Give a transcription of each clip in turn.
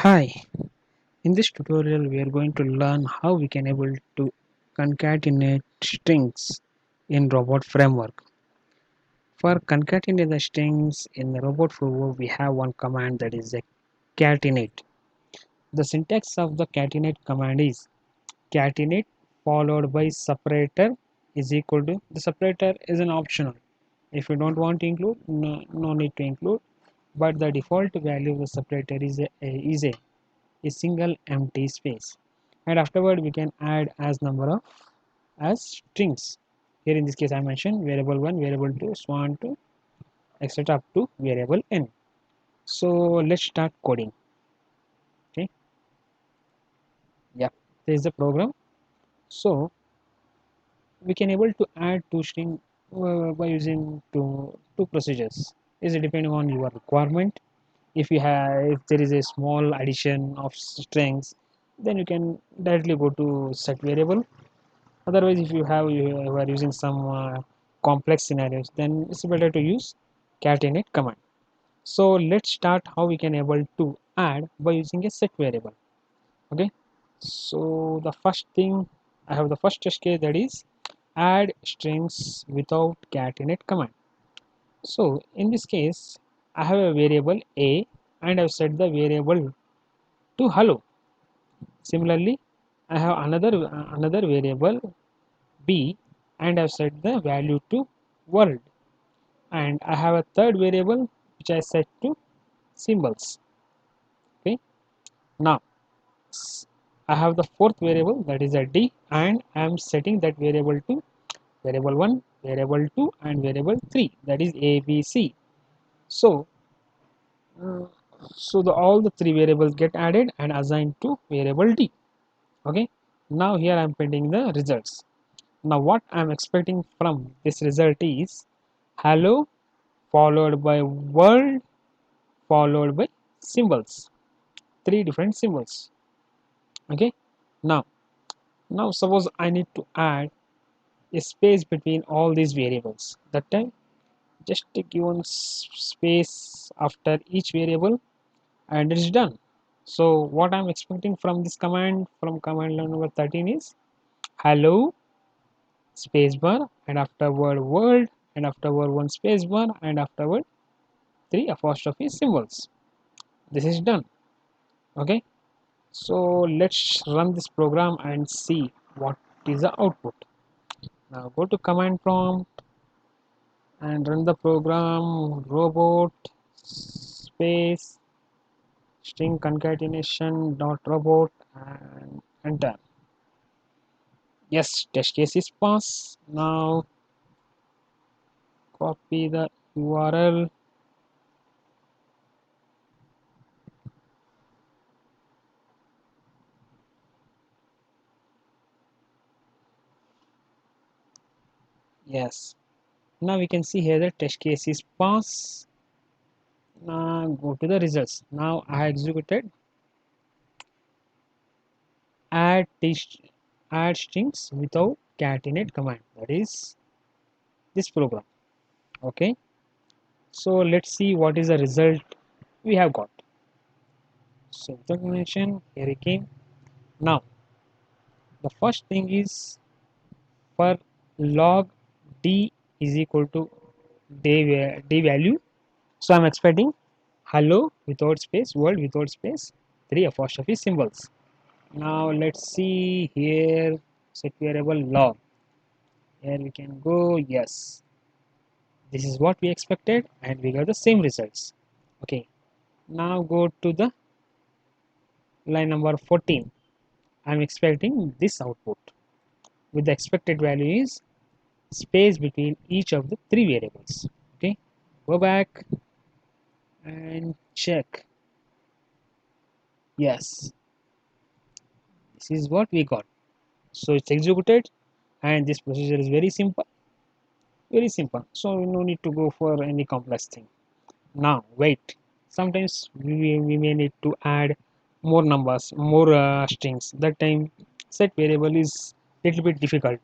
Hi, in this tutorial we are going to learn how we can able to concatenate strings in robot framework. For concatenate the strings in the robot framework we have one command that is a catenate. The syntax of the catenate command is catenate followed by separator is equal to the separator is an optional. If you don't want to include, no need to include, but the default value of the separator is a single empty space, and afterward we can add as number of as strings. Here in this case I mentioned variable 1, variable 2, so on to etc up to variable n. So let's start coding. Okay, yeah, there is the program. So we can able to add two string by using two procedures. Is it depending on your requirement? If there is a small addition of strings, then you can directly go to set variable. Otherwise, if you are using some complex scenarios, then it's better to use catenate command. So let's start how we can able to add by using a set variable. Okay, so the first thing, I have the first test case, that is add strings without catenate command. So in this case I have a variable a and I've set the variable to hello. Similarly, I have another variable b and I've set the value to world, and I have a third variable which I set to symbols. Okay, now I have the fourth variable that is a d, and I am setting that variable to variable 1, variable 2, and variable 3, that is ABC. So uh, all the three variables get added and assigned to variable d. Okay, now here I am printing the results. Now what I am expecting from this result is hello followed by world followed by symbols, three different symbols. Okay, now suppose I need to add a space between all these variables. That time just give one space after each variable and it's done. So what I'm expecting from this command, from command line number 13, is hello spacebar and afterward world and afterward one spacebar and afterward three apostrophe symbols. This is done. Okay, so let's run this program and see what is the output. Now go to command prompt and run the program robot space string concatenation dot robot and enter. Yes, test case is pass. Now copy the URL. Yes, now we can see here the test case is pass. Now go to the results. Now I executed add add strings without catenate command, that is this program. Okay, so let's see what is the result we have got. So the connection here it came. Now the first thing is for log d is equal to d value. So I'm expecting hello without space, world without space, three apostrophe symbols. Now let's see here, set variable log. Here we can go. Yes, this is what we expected and we got the same results. Okay, now go to the line number 14. I'm expecting this output with the expected value is space between each of the three variables. Okay, go back and check. Yes, this is what we got. So it's executed, and this procedure is very simple. So no need to go for any complex thing. Now wait, sometimes we may need to add more numbers, more strings. That time set variable is little bit difficult.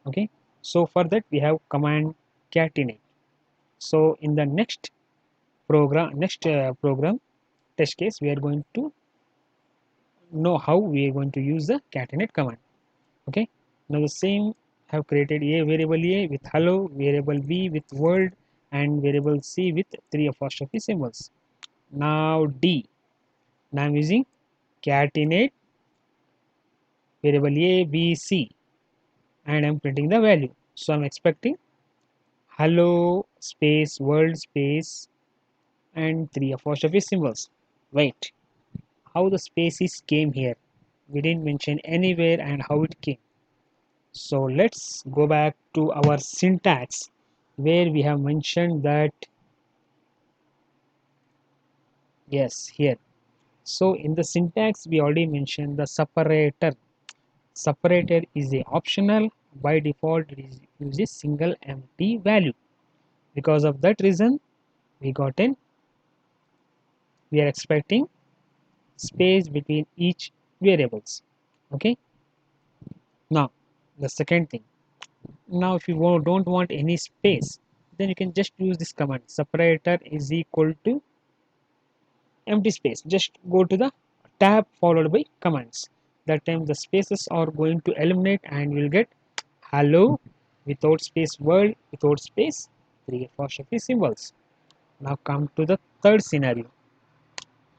Okay, so for that we have command catenate. So in the next program test case we are going to know how we are going to use the catenate command. Okay, now the same, have created a variable a with hello, variable b with world, and variable c with three apostrophe symbols. Now d, now I'm using catenate variable a b c, and I'm printing the value. So I'm expecting hello space world space and three apostrophe symbols. Wait, how the spaces came here? We didn't mention anywhere and how it came. So let's go back to our syntax where we have mentioned that, yes, here. So in the syntax we already mentioned the separator. Separator is a optional. By default it uses single empty value. Because of that reason we are expecting space between each variables. Okay, now the second thing, now if you don't want any space, then you can just use this command, separator is equal to empty space. Just go to the tab followed by commands. That time the spaces are going to eliminate and you'll get hello without space world without space three apostrophe symbols. Now come to the third scenario.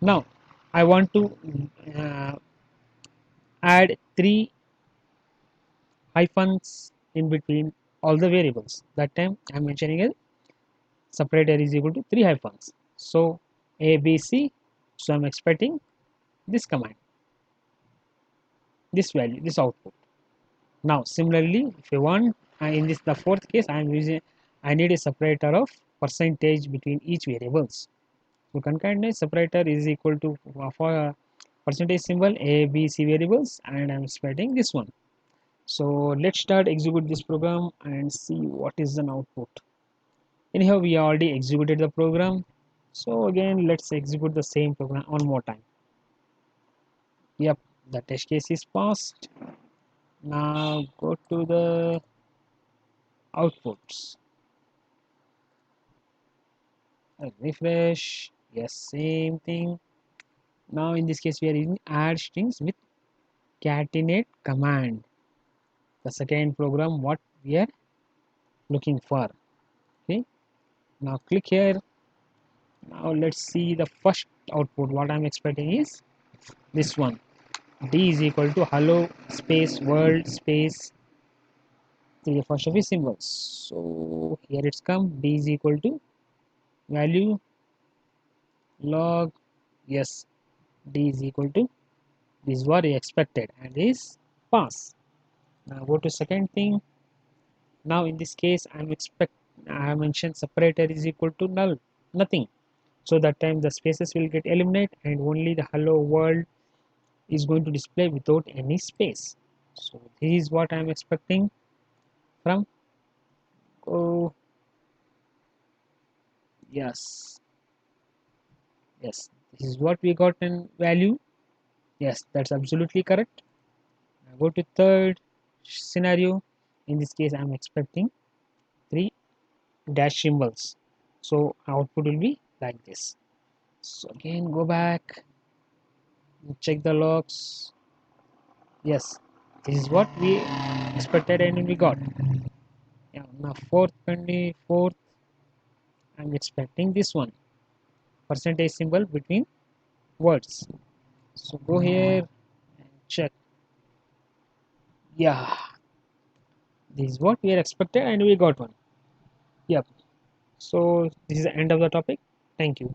Now I want to uh, add three hyphens in between all the variables. That time I'm mentioning a separator is equal to three hyphens. So A B C. So I'm expecting this command, this value, this output. Now similarly, if you want, in this the fourth case, I need a separator of percentage between each variables. So concatenate separator is equal to for percentage symbol A B C variables, and I'm expecting this one. So let's start execute this program and see what is an output. Anyhow, we already executed the program. So again, let's execute the same program one more time. Yep, the test case is passed. Now go to the outputs. Refresh. Yes, same thing. Now in this case, we are using add strings with catenate command. The second program what we are looking for. Okay. Now click here. Now let's see the first output. What I'm expecting is this one. D is equal to hello space world space three apostrophe symbols. So here it's come. D is equal to value log, yes, D is equal to this is what I expected and is pass. Now go to second thing. Now in this case I have mentioned separator is equal to null, nothing. So that time the spaces will get eliminated and only the hello world is going to display without any space. So this is what I am expecting from. Oh yes, yes, this is what we got in value. Yes, that's absolutely correct. Now go to third scenario. In this case, I'm expecting three dash symbols. So output will be like this. So again, go back, check the logs. Yes, this is what we expected and we got. Yeah, now fourth, I'm expecting this one percentage symbol between words. So go here and check. Yeah, this is what we are expected and we got one. Yep. So this is the end of the topic. Thank you.